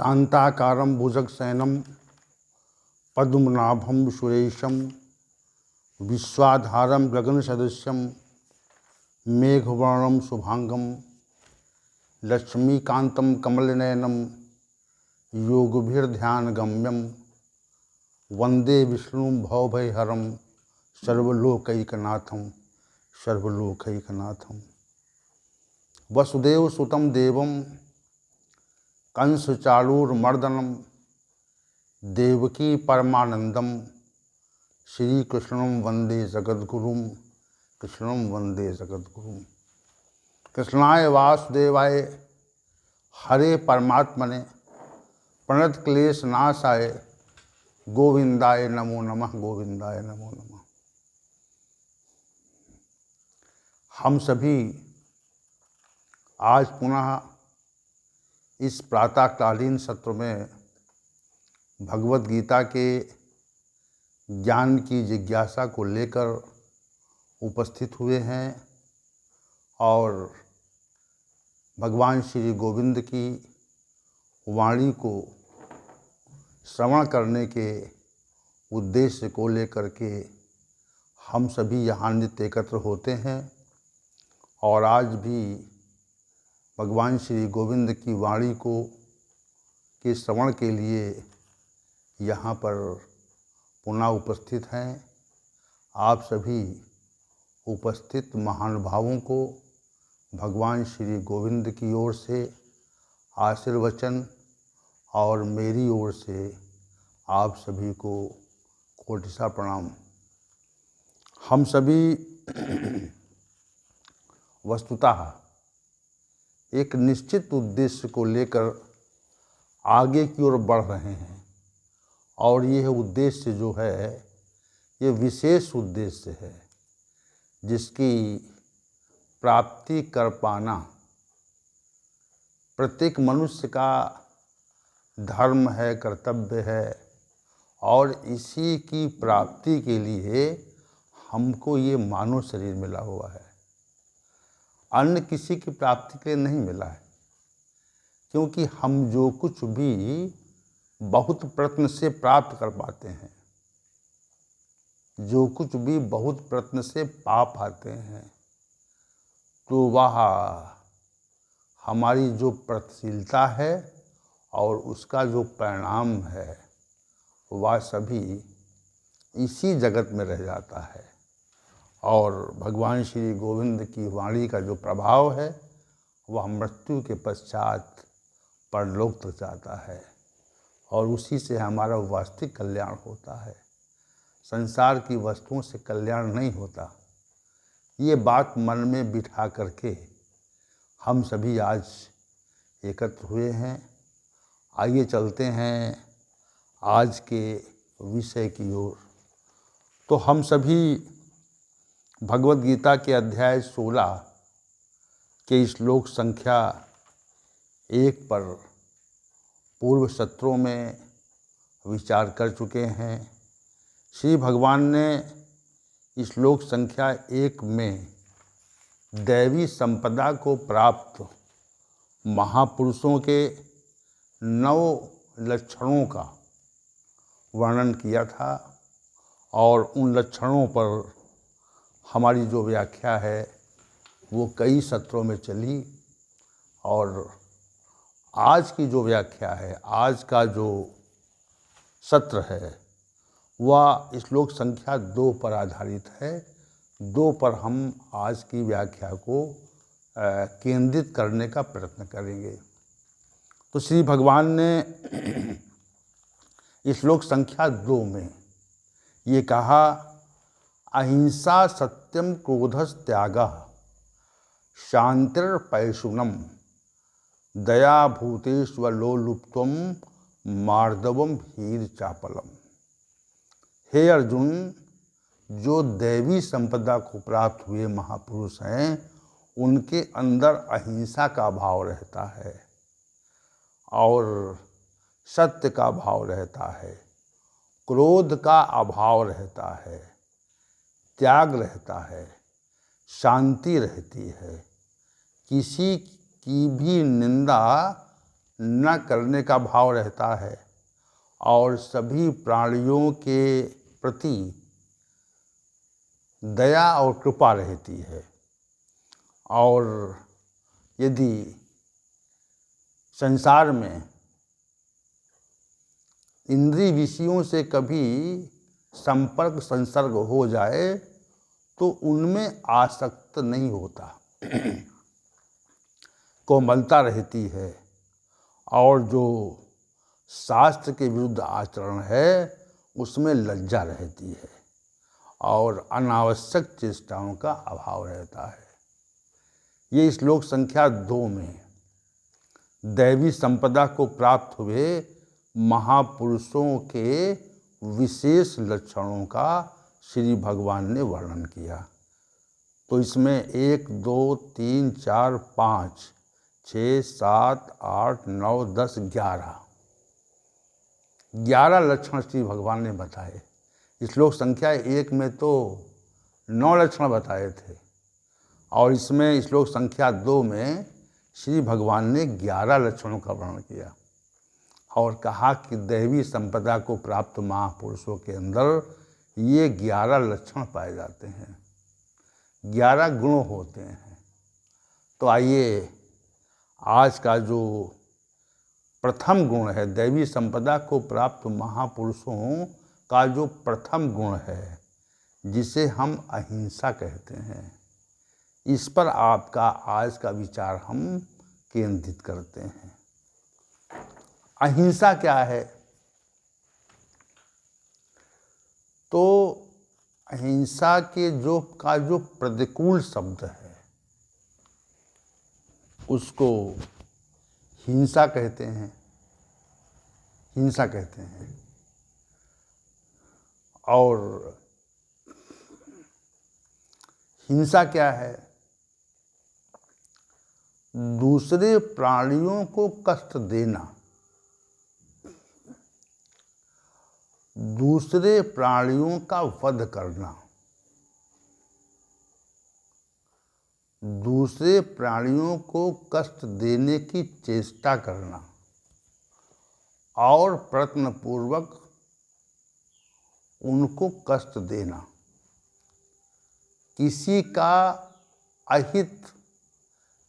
शांताकारं भुजगशयनं पद्मनाभं सुरेशं विश्वाधारं गगनसदृशं मेघवर्णं शुभांगं लक्ष्मीकान्तं कमलनयनं योगभिर्ध्यानगम्यं वन्दे विष्णुं भवभयहरं सर्वलोकैकनाथं वसुदेवसुतं देवं कंसचाणूरमर्दनं देवकी परमानंदम श्री कृष्णं वंदे जगद्गुरुं कृष्णाय वासुदेवाय हरे परमात्मने प्रणत क्लेश नाशाय गोविंदाय नमो नमः। हम सभी आज पुनः इस प्रातःकालीन सत्र में भगवत गीता के ज्ञान की जिज्ञासा को लेकर उपस्थित हुए हैं और भगवान श्री गोविंद की वाणी को श्रवण करने के उद्देश्य को लेकर के हम सभी यहाँ नित्य एकत्र होते हैं। और आज भी भगवान श्री गोविंद की वाणी को के श्रवण के लिए यहाँ पर पुनः उपस्थित हैं। आप सभी उपस्थित महानुभावों को भगवान श्री गोविंद की ओर से आशीर्वचन और मेरी ओर से आप सभी को कोटिसा प्रणाम। हम सभी वस्तुतः एक निश्चित उद्देश्य को लेकर आगे की ओर बढ़ रहे हैं और यह उद्देश्य जो है ये विशेष उद्देश्य है जिसकी प्राप्ति कर पाना प्रत्येक मनुष्य का धर्म है, कर्तव्य है। और इसी की प्राप्ति के लिए हमको ये मानव शरीर मिला हुआ है, अन्य किसी की प्राप्ति के लिए नहीं मिला है। क्योंकि हम जो कुछ भी बहुत प्रयत्न से प्राप्त कर पाते हैं, जो कुछ भी बहुत प्रयत्न से पा पाते हैं, तो वह हमारी जो प्रगतिशीलता है और उसका जो परिणाम है वह सभी इसी जगत में रह जाता है। और भगवान श्री गोविंद की वाणी का जो प्रभाव है वह मृत्यु के पश्चात परलोक तक जाता है और उसी से हमारा वास्तविक कल्याण होता है। संसार की वस्तुओं से कल्याण नहीं होता। ये बात मन में बिठा करके हम सभी आज एकत्र हुए हैं। आइए चलते हैं आज के विषय की ओर। तो हम सभी भगवत गीता के अध्याय 16 के श्लोक संख्या 1 पर पूर्व सत्रों में विचार कर चुके हैं। श्री भगवान ने श्लोक संख्या 1 में दैवी संपदा को प्राप्त महापुरुषों के 9 लक्षणों का वर्णन किया था और उन लक्षणों पर हमारी जो व्याख्या है वो कई सत्रों में चली। और आज की जो व्याख्या है, आज का जो सत्र है वह श्लोक संख्या 2 पर आधारित है। 2 पर हम आज की व्याख्या को केंद्रित करने का प्रयत्न करेंगे। तो श्री भगवान ने श्लोक संख्या 2 में ये कहा, अहिंसा सत्यम क्रोधस त्यागः शांतिर्पैशुनम दया भूतेष्वलोलुप्त्वम मार्दवम हीर चापलम। हे अर्जुन, जो दैवी संपदा को प्राप्त हुए महापुरुष हैं उनके अंदर अहिंसा का भाव रहता है और सत्य का भाव रहता है, क्रोध का अभाव रहता है, त्याग रहता है, शांति रहती है, किसी की भी निंदा न करने का भाव रहता है और सभी प्राणियों के प्रति दया और कृपा रहती है। और यदि संसार में इंद्रिय विषयों से कभी संपर्क संसर्ग हो जाए तो उनमें आसक्त नहीं होता, कोमलता रहती है, और जो शास्त्र के विरुद्ध आचरण है उसमें लज्जा रहती है और अनावश्यक चेष्टाओं का अभाव रहता है। ये श्लोक संख्या 2 में दैवी संपदा को प्राप्त हुए महापुरुषों के विशेष लक्षणों का श्री भगवान ने वर्णन किया। तो इसमें 1 2 3 4 5 6 7 8 9 10 11 लक्षण श्री भगवान ने बताए। श्लोक संख्या 1 में तो 9 लक्षण बताए थे और इसमें श्लोक संख्या 2 में श्री भगवान ने 11 लक्षणों का वर्णन किया और कहा कि दैवी संपदा को प्राप्त महापुरुषों के अंदर ये 11 लक्षण पाए जाते हैं, 11 गुण होते हैं। तो आइए आज का जो प्रथम गुण है, दैवी संपदा को प्राप्त महापुरुषों का जो प्रथम गुण है, जिसे हम अहिंसा कहते हैं, इस पर आपका आज का विचार हम केंद्रित करते हैं। अहिंसा क्या है? तो अहिंसा के जो प्रतिकूल शब्द है उसको हिंसा कहते हैं, हिंसा कहते हैं। और हिंसा क्या है? दूसरे प्राणियों को कष्ट देना, दूसरे प्राणियों का वध करना, दूसरे प्राणियों को कष्ट देने की चेष्टा करना और प्रयत्नपूर्वक उनको कष्ट देना, किसी का अहित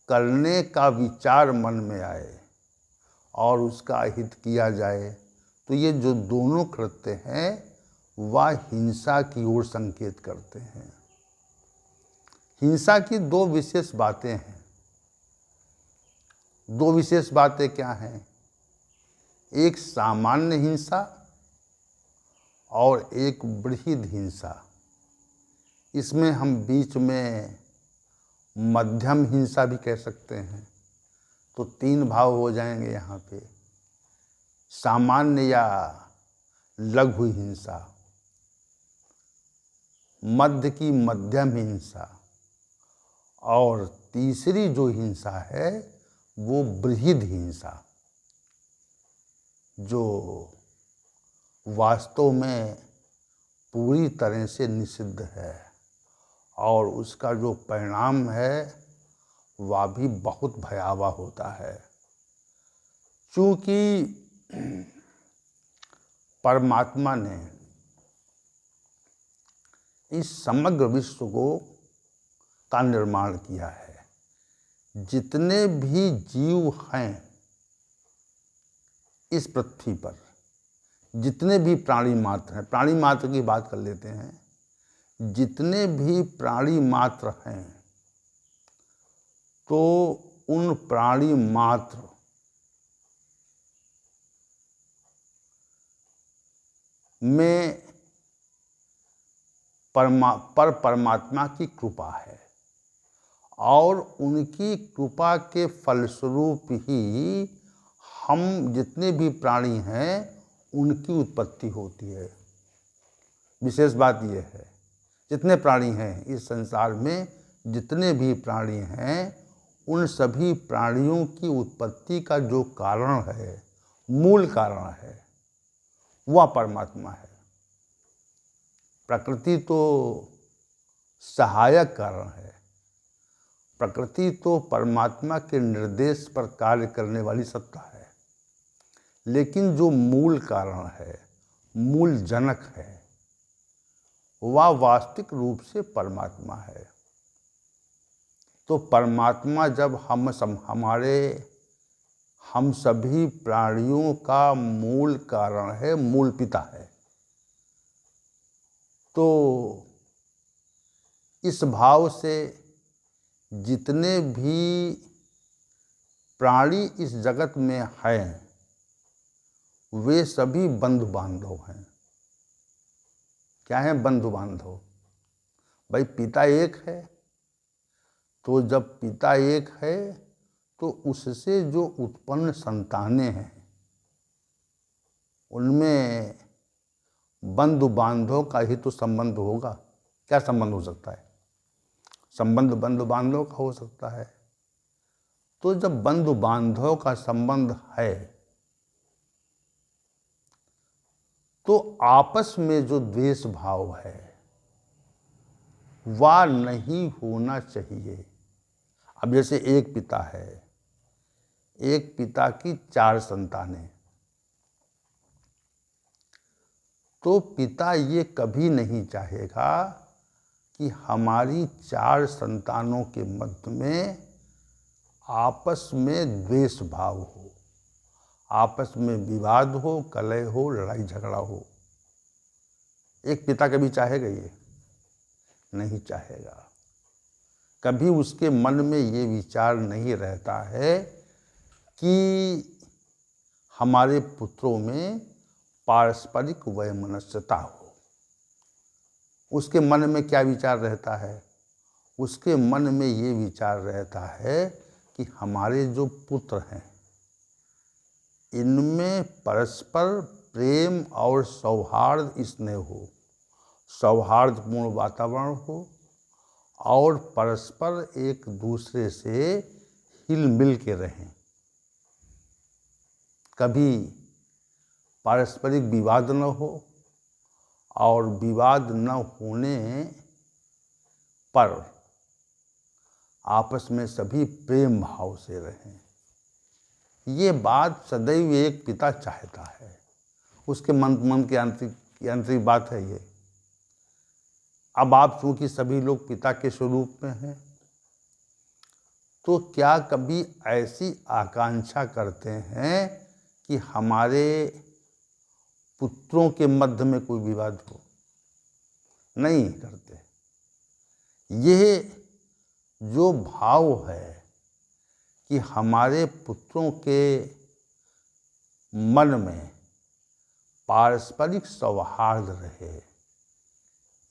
करने का विचार मन में आए और उसका अहित किया जाए, तो ये जो दोनों कृत्य हैं वह हिंसा की ओर संकेत करते हैं। हिंसा की 2 विशेष बातें हैं। 2 विशेष बातें क्या हैं? एक सामान्य हिंसा और एक बृहद हिंसा। इसमें हम बीच में मध्यम हिंसा भी कह सकते हैं। तो 3 भाव हो जाएंगे यहाँ पे, सामान्य या लघु हिंसा, मध्य की मध्यम हिंसा, और तीसरी जो हिंसा है वो बृहद हिंसा, जो वास्तव में पूरी तरह से निषिद्ध है और उसका जो परिणाम है वह भी बहुत भयावह होता है। चूँकि परमात्मा ने इस समग्र विश्व का निर्माण किया है, जितने भी जीव हैं इस पृथ्वी पर, जितने भी प्राणी मात्र हैं, प्राणी मात्र की बात कर लेते हैं, जितने भी प्राणी मात्र हैं, तो उन प्राणी मात्र में परमात्मा की कृपा है और उनकी कृपा के फलस्वरूप ही हम जितने भी प्राणी हैं उनकी उत्पत्ति होती है। विशेष बात यह है, जितने प्राणी हैं इस संसार में, जितने भी प्राणी हैं, उन सभी प्राणियों की उत्पत्ति का जो कारण है, मूल कारण है, वह परमात्मा है। प्रकृति तो सहायक कारण है, प्रकृति तो परमात्मा के निर्देश पर कार्य करने वाली सत्ता है। लेकिन जो मूल कारण है, मूल जनक है, वह वास्तविक रूप से परमात्मा है। तो परमात्मा जब हम सभी प्राणियों का मूल कारण है, मूल पिता है, तो इस भाव से जितने भी प्राणी इस जगत में हैं, वे सभी बंधु बांधव हैं। क्या है बंधु बांधव? भाई पिता एक है, तो जब पिता एक है तो उससे जो उत्पन्न संतानें हैं, उनमें बंधु बांधव का ही तो संबंध होगा। क्या संबंध हो सकता है? संबंध बंधु बांधव का हो सकता है। तो जब बंधु बांधव का संबंध है, तो आपस में जो द्वेष भाव है वह नहीं होना चाहिए। अब जैसे एक पिता है, एक पिता की 4 संतानें, तो पिता ये कभी नहीं चाहेगा कि हमारी 4 संतानों के मध्य में आपस में द्वेष भाव हो, आपस में विवाद हो, कलह हो, लड़ाई झगड़ा हो। एक पिता कभी चाहेगा? ये नहीं चाहेगा। कभी उसके मन में ये विचार नहीं रहता है कि हमारे पुत्रों में पारस्परिक वैमनस्यता हो। उसके मन में क्या विचार रहता है? उसके मन में ये विचार रहता है कि हमारे जो पुत्र हैं, इनमें परस्पर प्रेम और सौहार्द स्नेह हो, सौहार्दपूर्ण वातावरण हो, और परस्पर एक दूसरे से हिल मिल के रहें। कभी पारस्परिक विवाद न हो, और विवाद न होने पर आपस में सभी प्रेम भाव से रहें। ये बात सदैव एक पिता चाहता है। उसके मन की आंतरिक बात है ये। अब आप चूंकि सभी लोग पिता के स्वरूप में हैं, तो क्या कभी ऐसी आकांक्षा करते हैं कि हमारे पुत्रों के मध्य में कोई विवाद हो? नहीं करते। यह जो भाव है कि हमारे पुत्रों के मन में पारस्परिक सौहार्द रहे,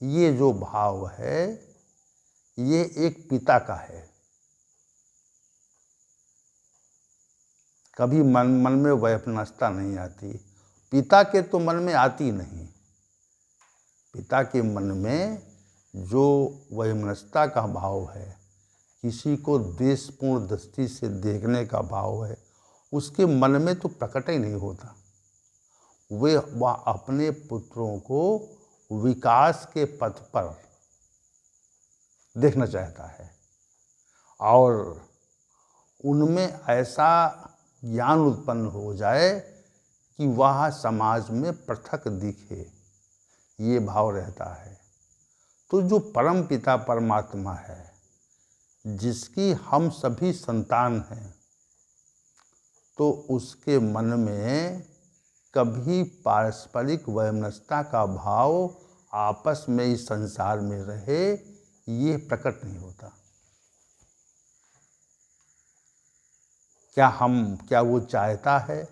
ये जो भाव है, ये एक पिता का है। कभी मन में वैमनस्यता नहीं आती। पिता के तो मन में आती नहीं। पिता के मन में जो वैमनस्यता का भाव है, किसी को द्वेषपूर्ण दृष्टि से देखने का भाव है, उसके मन में तो प्रकट ही नहीं होता। वह अपने पुत्रों को विकास के पथ पर देखना चाहता है, और उनमें ऐसा ज्ञान उत्पन्न हो जाए कि वह समाज में पृथक दिखे, ये भाव रहता है। तो जो परम पिता परमात्मा है, जिसकी हम सभी संतान हैं, तो उसके मन में कभी पारस्परिक वैमनस्यता का भाव आपस में इस संसार में रहे, ये प्रकट नहीं होता। क्या वो चाहता है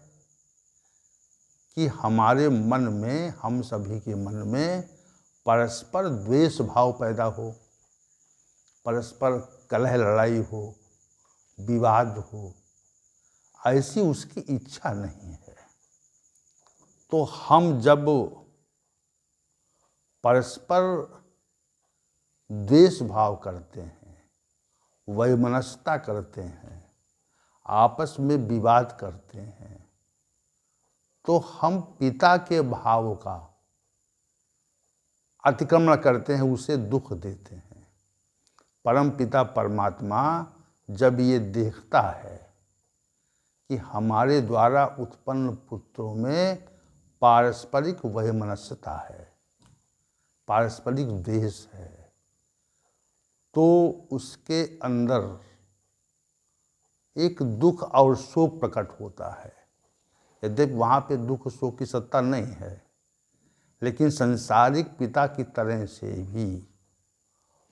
कि हमारे मन में, हम सभी के मन में परस्पर द्वेष भाव पैदा हो, परस्पर कलह लड़ाई हो, विवाद हो? ऐसी उसकी इच्छा नहीं है। तो हम जब परस्पर द्वेष भाव करते हैं, वैमनस्यता करते हैं, आपस में विवाद करते हैं, तो हम पिता के भाव का अतिक्रमण करते हैं, उसे दुख देते हैं। परम पिता परमात्मा जब ये देखता है कि हमारे द्वारा उत्पन्न पुत्रों में पारस्परिक वैमनस्यता है, पारस्परिक द्वेष है, तो उसके अंदर एक दुख और शोक प्रकट होता है। यद्यपि वहाँ पे दुख शोक की सत्ता नहीं है, लेकिन संसारिक पिता की तरह से भी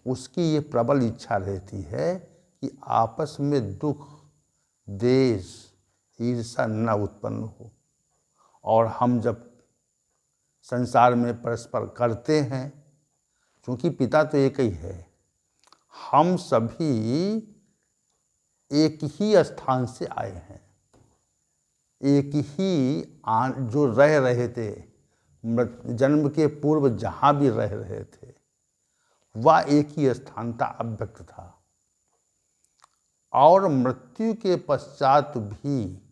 उसकी ये प्रबल इच्छा रहती है कि आपस में दुख, द्वेष, ईर्ष्या न उत्पन्न हो। और हम जब संसार में परस्पर करते हैं, क्योंकि पिता तो एक ही है, हम सभी एक ही स्थान से आए हैं, एक ही जो रह रहे थे, जन्म के पूर्व जहाँ भी रह रहे थे वह एक ही स्थान था, अव्यक्त था। और मृत्यु के पश्चात भी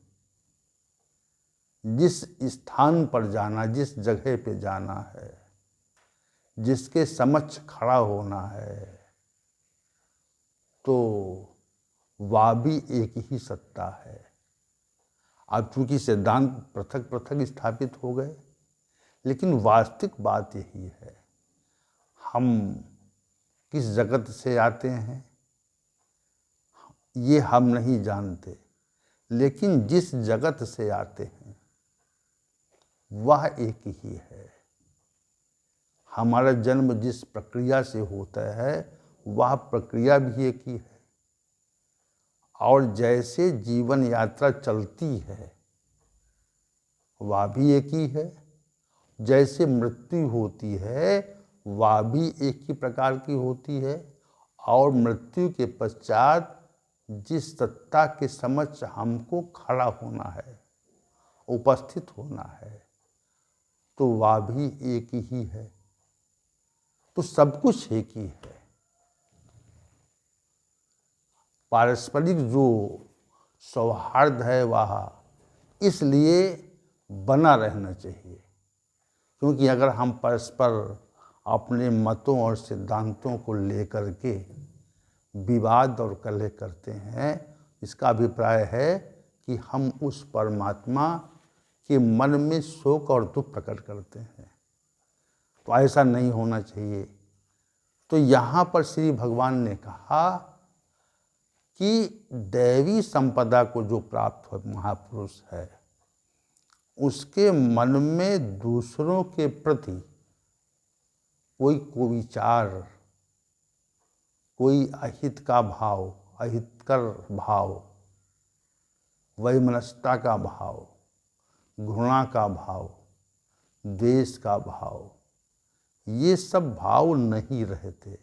जिस स्थान पर जाना, जिस जगह पे जाना है, जिसके समक्ष खड़ा होना है, तो वह भी एक ही सत्ता है। अब चूंकि सिद्धांत पृथक पृथक स्थापित हो गए, लेकिन वास्तविक बात यही है, हम किस जगत से आते हैं ये हम नहीं जानते, लेकिन जिस जगत से आते हैं वह एक ही है। हमारा जन्म जिस प्रक्रिया से होता है वह प्रक्रिया भी एक ही है। और जैसे जीवन यात्रा चलती है वह भी एक ही है, जैसे मृत्यु होती है वह भी एक ही प्रकार की होती है। और मृत्यु के पश्चात जिस सत्ता के समक्ष हमको खड़ा होना है, उपस्थित होना है, तो वह भी एक ही है। तो सब कुछ एक ही है। पारस्परिक जो सौहार्द है वह इसलिए बना रहना चाहिए, क्योंकि अगर हम परस्पर अपने मतों और सिद्धांतों को लेकर के विवाद और कलह करते हैं, इसका अभिप्राय है कि हम उस परमात्मा के मन में शोक और दुख प्रकट करते हैं। तो ऐसा नहीं होना चाहिए। तो यहाँ पर श्री भगवान ने कहा कि दैवी संपदा को जो प्राप्त हो महापुरुष है, उसके मन में दूसरों के प्रति कोई कुविचार, कोई अहित का भाव, अहितकर भाव, वैमनस्यता का भाव, घृणा का भाव, द्वेष का भाव, ये सब भाव नहीं रहते।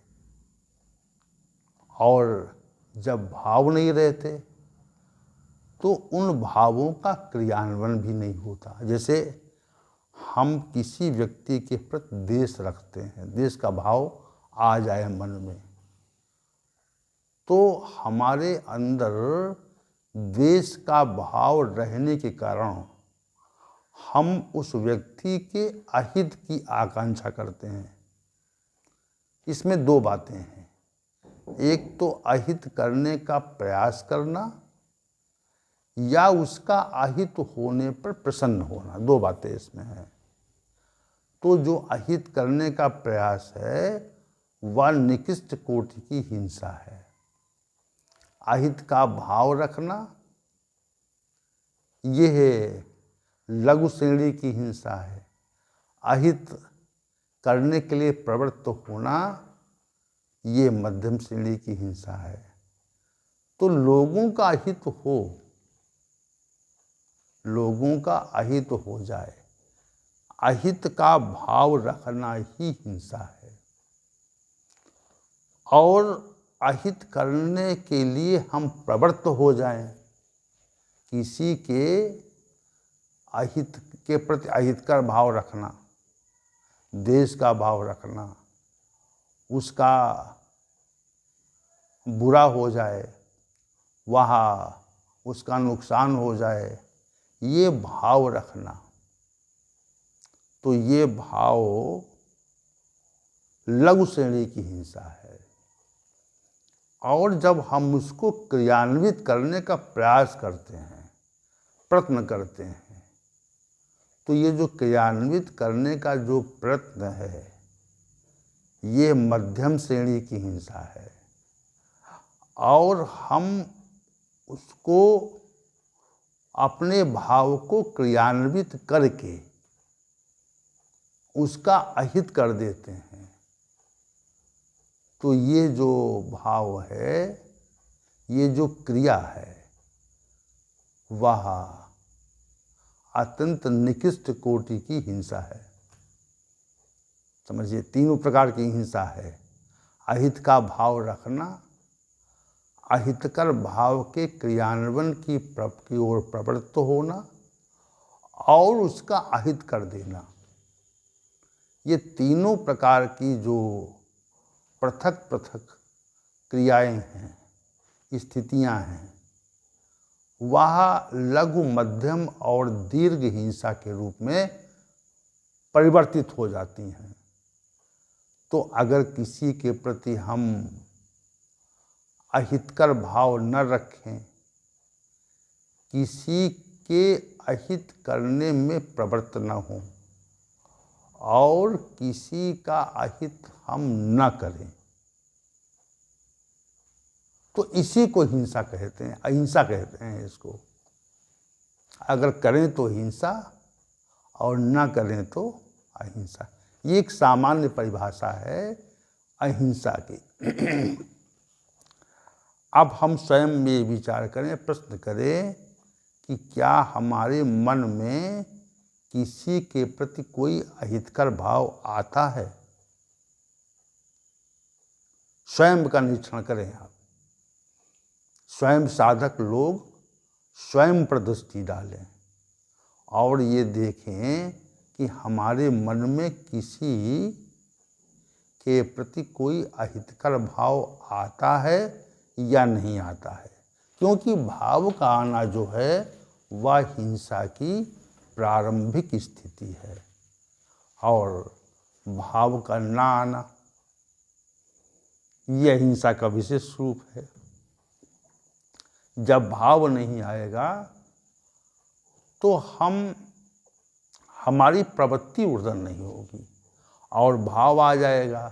और जब भाव नहीं रहते तो उन भावों का क्रियान्वयन भी नहीं होता। जैसे हम किसी व्यक्ति के प्रति द्वेष रखते हैं, द्वेष का भाव आ जाए मन में, तो हमारे अंदर द्वेष का भाव रहने के कारण हम उस व्यक्ति के अहित की आकांक्षा करते हैं। इसमें दो बातें हैं, एक तो अहित करने का प्रयास करना या उसका अहित होने पर प्रसन्न होना, दो बातें इसमें हैं। तो जो अहित करने का प्रयास है वह निकृष्ट कोटि की हिंसा है। अहित का भाव रखना यह लघु श्रेणी की हिंसा है। अहित करने के लिए प्रवृत्त होना ये मध्यम श्रेणी की हिंसा है। तो लोगों का अहित हो, लोगों का अहित हो जाए, अहित का भाव रखना ही हिंसा है। और अहित करने के लिए हम प्रवृत्त हो जाएं, किसी के अहित के प्रति अहितकर भाव रखना, द्वेष का भाव रखना, उसका बुरा हो जाए, वहाँ उसका नुकसान हो जाए, ये भाव रखना, तो ये भाव लघु श्रेणी की हिंसा है। और जब हम उसको क्रियान्वित करने का प्रयास करते हैं प्रयत्न करते हैं। तो ये जो क्रियान्वित करने का जो प्रयत्न है, ये मध्यम श्रेणी की हिंसा है, और हम उसको अपने भाव को क्रियान्वित करके उसका अहित कर देते हैं। तो ये जो भाव है, ये जो क्रिया है, वह अत्यंत निकृष्ट कोटि की हिंसा है। समझिए, तीनों प्रकार की हिंसा है। अहित का भाव रखना, अहितकर भाव के क्रियान्वयन की ओर प्रवृत्त होना और उसका अहित कर देना, ये तीनों प्रकार की जो पृथक पृथक क्रियाएं हैं, स्थितियां हैं, वह लघु, मध्यम और दीर्घ हिंसा के रूप में परिवर्तित हो जाती हैं। तो अगर किसी के प्रति हम अहितकर भाव न रखें, किसी के अहित करने में प्रवृत्त न हों और किसी का अहित हम न करें, तो इसी को हिंसा कहते हैं, अहिंसा कहते हैं इसको। अगर करें तो हिंसा और न करें तो अहिंसा। ये एक सामान्य परिभाषा है अहिंसा की। अब हम स्वयं में विचार करें, प्रश्न करें कि क्या हमारे मन में किसी के प्रति कोई अहितकर भाव आता है? स्वयं का निरीक्षण करें आप। स्वयं साधक लोग स्वयं पर दृष्टि डालें और ये देखें कि हमारे मन में किसी के प्रति कोई अहितकर भाव आता है या नहीं आता है। क्योंकि भाव का आना जो है वह हिंसा की प्रारंभिक स्थिति है, और भाव का ना आना यह हिंसा का विशेष रूप है। जब भाव नहीं आएगा तो हमारी प्रवृत्ति ऊर्धन नहीं होगी, और भाव आ जाएगा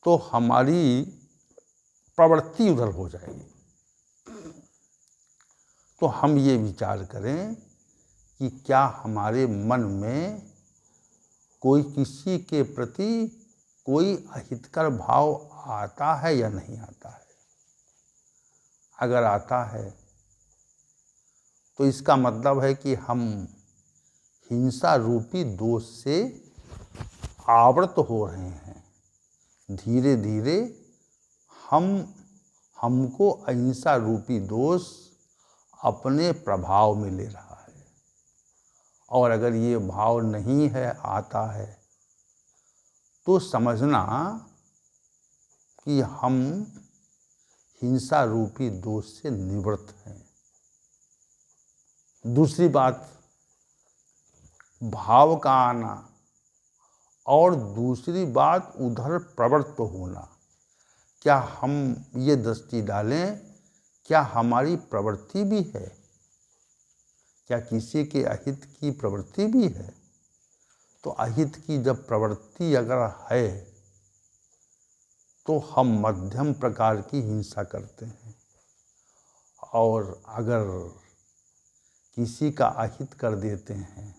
तो हमारी प्रवृत्ति उधर हो जाएगी। तो हम ये विचार करें कि क्या हमारे मन में कोई किसी के प्रति कोई अहितकर भाव आता है या नहीं आता है। अगर आता है तो इसका मतलब है कि हम हिंसा रूपी दोष से आवृत हो रहे हैं। धीरे धीरे हमको अहिंसा रूपी दोष अपने प्रभाव में ले रहा है, और अगर ये भाव नहीं है, आता है, तो समझना कि हम हिंसा रूपी दोष से निवृत्त हैं। दूसरी बात, भाव का आना और दूसरी बात उधर प्रवृत्त होना। क्या हम ये दृष्टि डालें, क्या हमारी प्रवृत्ति भी है? क्या किसी के अहित की प्रवृत्ति भी है? तो अहित की जब प्रवृत्ति अगर है तो हम मध्यम प्रकार की हिंसा करते हैं, और अगर किसी का अहित कर देते हैं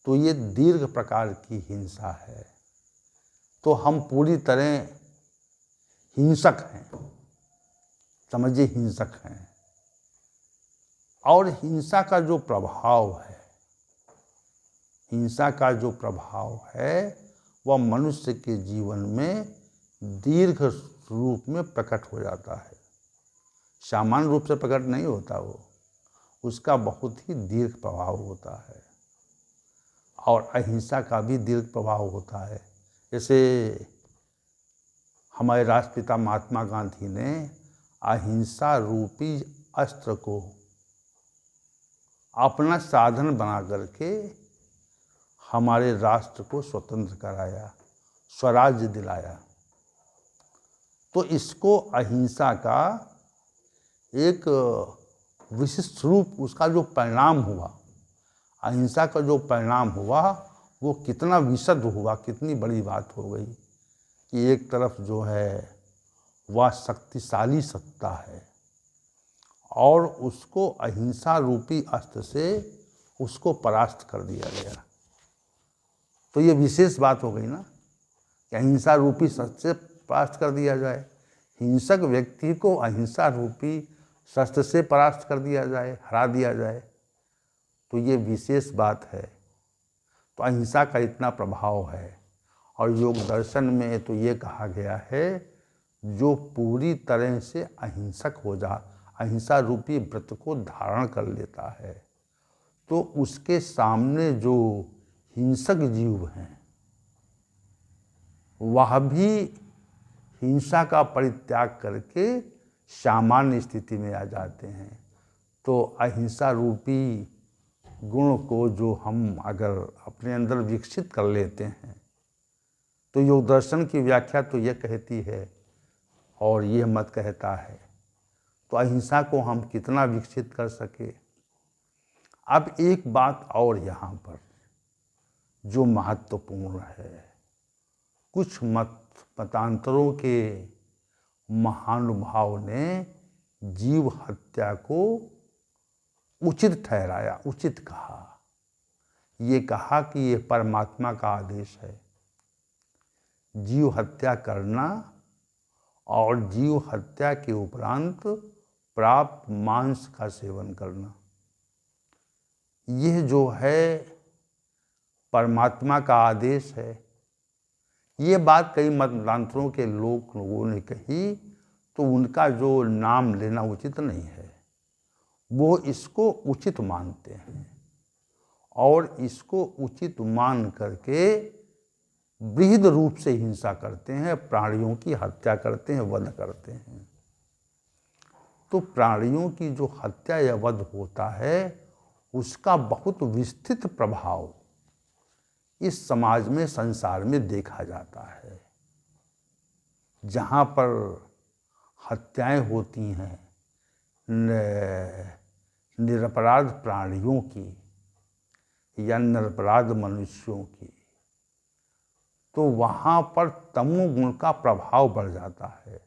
तो ये दीर्घ प्रकार की हिंसा है। तो हम पूरी तरह हिंसक हैं, समझिए, हिंसक हैं। और हिंसा का जो प्रभाव है, हिंसा का जो प्रभाव है वह मनुष्य के जीवन में दीर्घ रूप में प्रकट हो जाता है। सामान्य रूप से प्रकट नहीं होता, उसका बहुत ही दीर्घ प्रभाव होता है, और अहिंसा का भी दीर्घ प्रभाव होता है। जैसे हमारे राष्ट्रपिता महात्मा गांधी ने अहिंसा रूपी अस्त्र को अपना साधन बना करके हमारे राष्ट्र को स्वतंत्र कराया, स्वराज्य दिलाया। तो इसको अहिंसा का एक विशिष्ट रूप, उसका जो परिणाम हुआ, अहिंसा का जो परिणाम हुआ वो कितना विशद हुआ, कितनी बड़ी बात हो गई कि एक तरफ जो है वह शक्तिशाली सत्ता है और उसको अहिंसा रूपी अस्त्र से उसको परास्त कर दिया गया। तो ये विशेष बात हो गई ना कि अहिंसा रूपी शस्त्र से परास्त कर दिया जाए, हिंसक व्यक्ति को अहिंसा रूपी शस्त्र से परास्त कर दिया जाए, हरा दिया जाए, तो ये विशेष बात है। तो अहिंसा का इतना प्रभाव है। और योग दर्शन में तो ये कहा गया है, जो पूरी तरह से अहिंसक हो जा, अहिंसा रूपी व्रत को धारण कर लेता है, तो उसके सामने जो हिंसक जीव हैं वह भी हिंसा का परित्याग करके सामान्य स्थिति में आ जाते हैं। तो अहिंसा रूपी गुण को जो हम अगर अपने अंदर विकसित कर लेते हैं, तो योग दर्शन की व्याख्या तो ये कहती है और ये मत कहता है, तो अहिंसा को हम कितना विकसित कर सके। अब एक बात और यहाँ पर जो महत्वपूर्ण है, कुछ मतांतरों के महानुभाव ने जीव हत्या को उचित ठहराया, उचित कहा। ये कहा कि ये परमात्मा का आदेश है, जीव हत्या करना और जीव हत्या के उपरांत प्राप्त मांस का सेवन करना, यह जो है परमात्मा का आदेश है। ये बात कई मतांतरों के लोगों ने कही, तो उनका जो नाम लेना उचित नहीं है। वो इसको उचित मानते हैं और इसको उचित मान करके बृहद रूप से हिंसा करते हैं, प्राणियों की हत्या करते हैं, वध करते हैं। तो प्राणियों की जो हत्या या वध होता है उसका बहुत विस्तृत प्रभाव इस समाज में, संसार में देखा जाता है। जहाँ पर हत्याएं होती हैं निरपराध प्राणियों की या निरपराध मनुष्यों की, तो वहाँ पर तमोगुण का प्रभाव बढ़ जाता है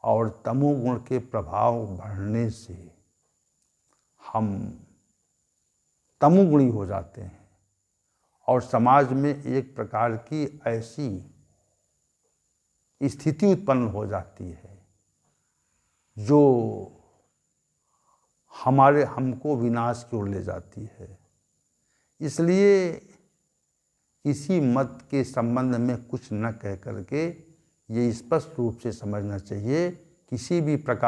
और तमोगुण के प्रभाव बढ़ने से हम तमोगुणी हो जाते हैं और समाज में एक प्रकार की ऐसी स्थिति उत्पन्न हो जाती है जो हमको विनाश की ओर ले जाती है। इसलिए किसी मत के संबंध में कुछ न कह करके ये स्पष्ट रूप से समझना चाहिए, किसी भी प्रकार